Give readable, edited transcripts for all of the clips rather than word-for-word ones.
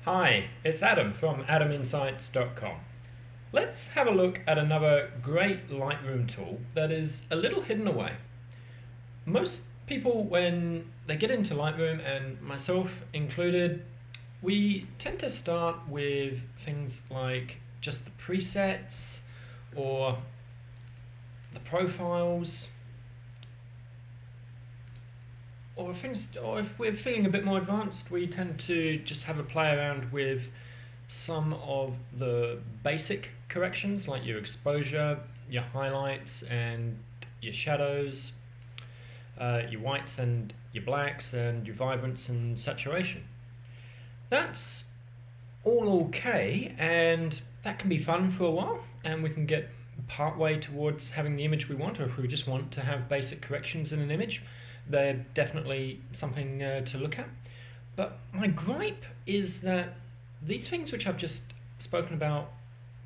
Hi, it's Adam from adaminsights.com. Let's have a look at another great Lightroom tool that is a little hidden away. Most people, when they get into Lightroom, and myself included, we tend to start with things like just the presets or the profiles, or if we're feeling a bit more advanced, we tend to just have a play around with some of the basic corrections like your exposure, your highlights and your shadows, your whites and your blacks, and your vibrance and saturation. That's all okay, and that can be fun for a while, and we can get part way towards having the image we want, or if we just want to have basic corrections in an image, they're definitely something to look at. But my gripe is that these things which I've just spoken about,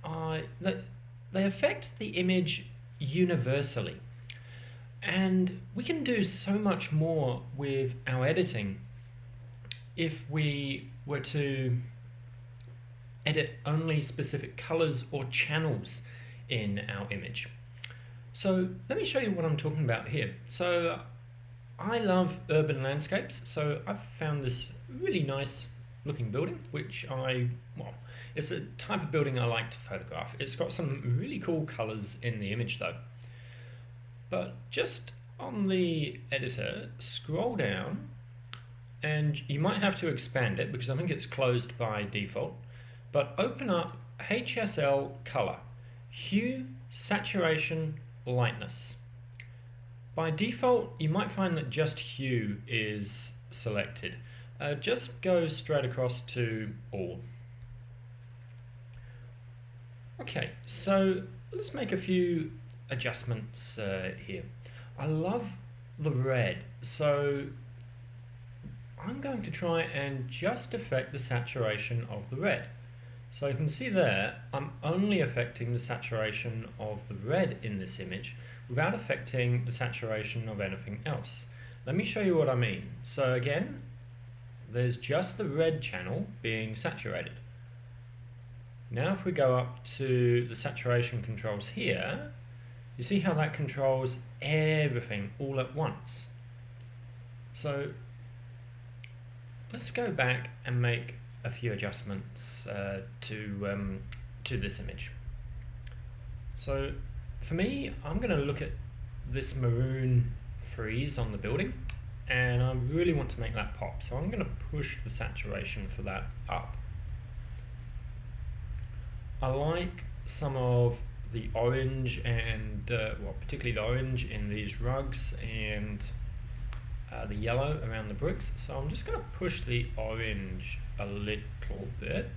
that they affect the image universally. And we can do so much more with our editing if we were to edit only specific colors or channels in our image. So let me show you what I'm talking about here. So I love urban landscapes, so I've found this really nice looking building, which it's a type of building I like to photograph. It's got some really cool colors in the image though. But just on the editor, scroll down, and you might have to expand it because I think it's closed by default, but open up HSL color, hue, saturation, lightness. By default, you might find that just hue is selected. Just go straight across to all. Okay, so let's make a few adjustments here. I love the red, so I'm going to try and just affect the saturation of the red. So you can see there, I'm only affecting the saturation of the red in this image without affecting the saturation of anything else. Let me show you what I mean. So again, there's just the red channel being saturated. Now if we go up to the saturation controls here, you see how that controls everything all at once. So let's go back and make a few adjustments to this image. So for me, I'm going to look at this maroon frieze on the building, and I really want to make that pop. So I'm going to push the saturation for that up. I like some of the orange and, particularly the orange in these rugs, and the yellow around the bricks. So I'm just going to push the orange a little bit,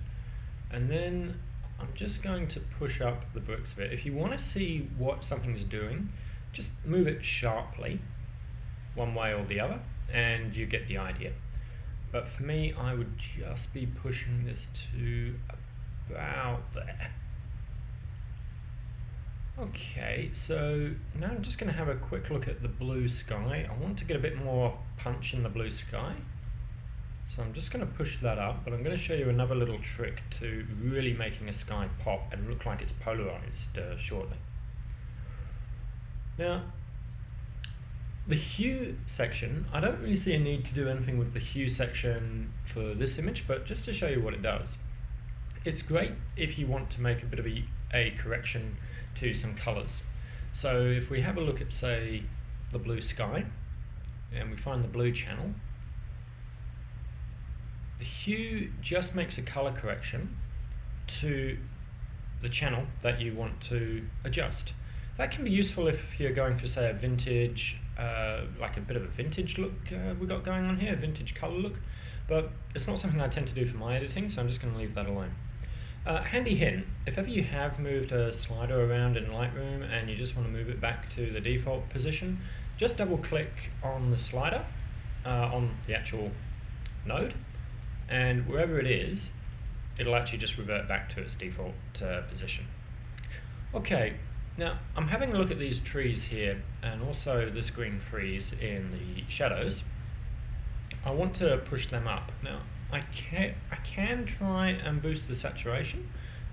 and then I'm just going to push up the bricks a bit. If you want to see what something's doing, just move it sharply one way or the other and you get the idea. But for me, I would just be pushing this to about there. Okay, so now I'm just going to have a quick look at the blue sky. I want to get a bit more punch in the blue sky, so I'm just going to push that up, but I'm going to show you another little trick to really making a sky pop and look like it's polarized shortly. Now, the hue section, I don't really see a need to do anything with the hue section for this image, but just to show you what it does. It's great if you want to make a bit of a correction to some colors. So if we have a look at, say, the blue sky, and we find the blue channel, the hue just makes a color correction to the channel that you want to adjust. That can be useful if you're going for, say, a vintage, like a bit of a vintage look we've got going on here, a vintage color look, but it's not something I tend to do for my editing, so I'm just going to leave that alone. Handy hint, if ever you have moved a slider around in Lightroom and you just want to move it back to the default position, just double click on the slider on the actual node, and wherever it is, it'll actually just revert back to its default position. Okay, now I'm having a look at these trees here and also this green frieze in the shadows. I want to push them up. Now, I can try and boost the saturation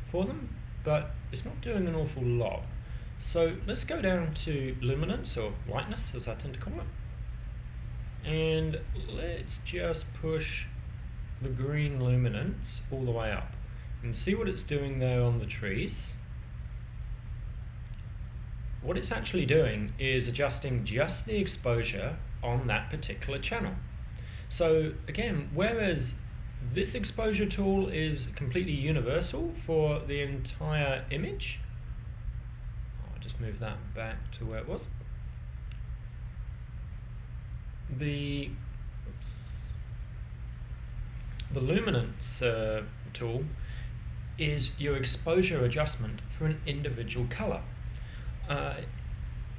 for them, but it's not doing an awful lot. So let's go down to luminance, or lightness as I tend to call it, and let's just push the green luminance all the way up and see what it's doing there on the trees. What it's actually doing is adjusting just the exposure on that particular channel. So again, whereas this exposure tool is completely universal for the entire image, I'll just move that back to where it was. The luminance tool is your exposure adjustment for an individual color.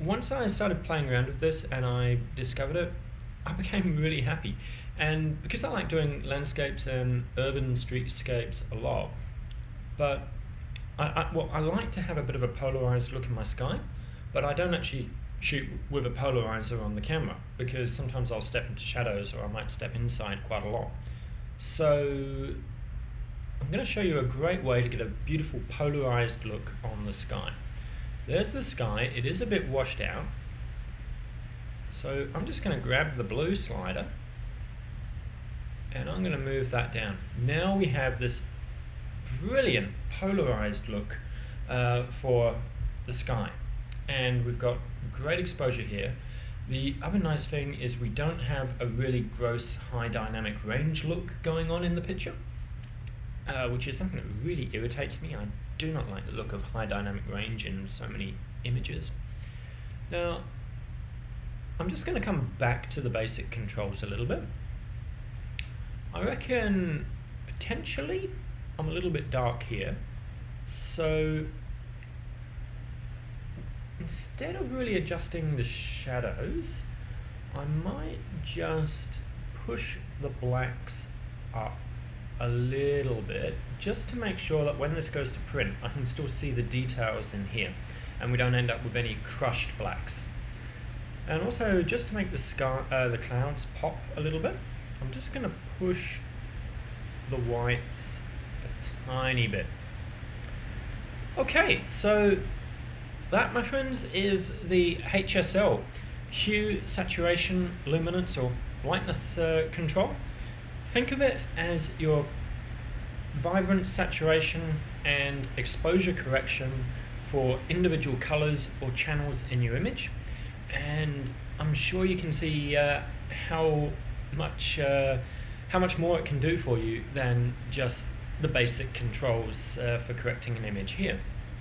Once I started playing around with this and I discovered it, I became really happy. And because I like doing landscapes and urban streetscapes a lot, but I like to have a bit of a polarized look in my sky, but I don't actually shoot with a polarizer on the camera because sometimes I'll step into shadows or I might step inside quite a lot. So I'm going to show you a great way to get a beautiful polarized look on the sky. There's the sky. It is a bit washed out. So I'm just going to grab the blue slider and I'm going to move that down. Now we have this brilliant polarized look for the sky. And we've got great exposure here. The other nice thing is we don't have a really gross high dynamic range look going on in the picture, which is something that really irritates me. I do not like the look of high dynamic range in so many images. Now, I'm just going to come back to the basic controls a little bit. I reckon potentially I'm a little bit dark here, so instead of really adjusting the shadows, I might just push the blacks up a little bit, just to make sure that when this goes to print, I can still see the details in here, and we don't end up with any crushed blacks. And also, just to make the clouds pop a little bit, I'm just going to push the whites a tiny bit. Okay, so that, my friends, is the HSL, hue, saturation, luminance, or lightness control. Think of it as your vibrant saturation and exposure correction for individual colors or channels in your image. And I'm sure you can see how much more it can do for you than just the basic controls for correcting an image here.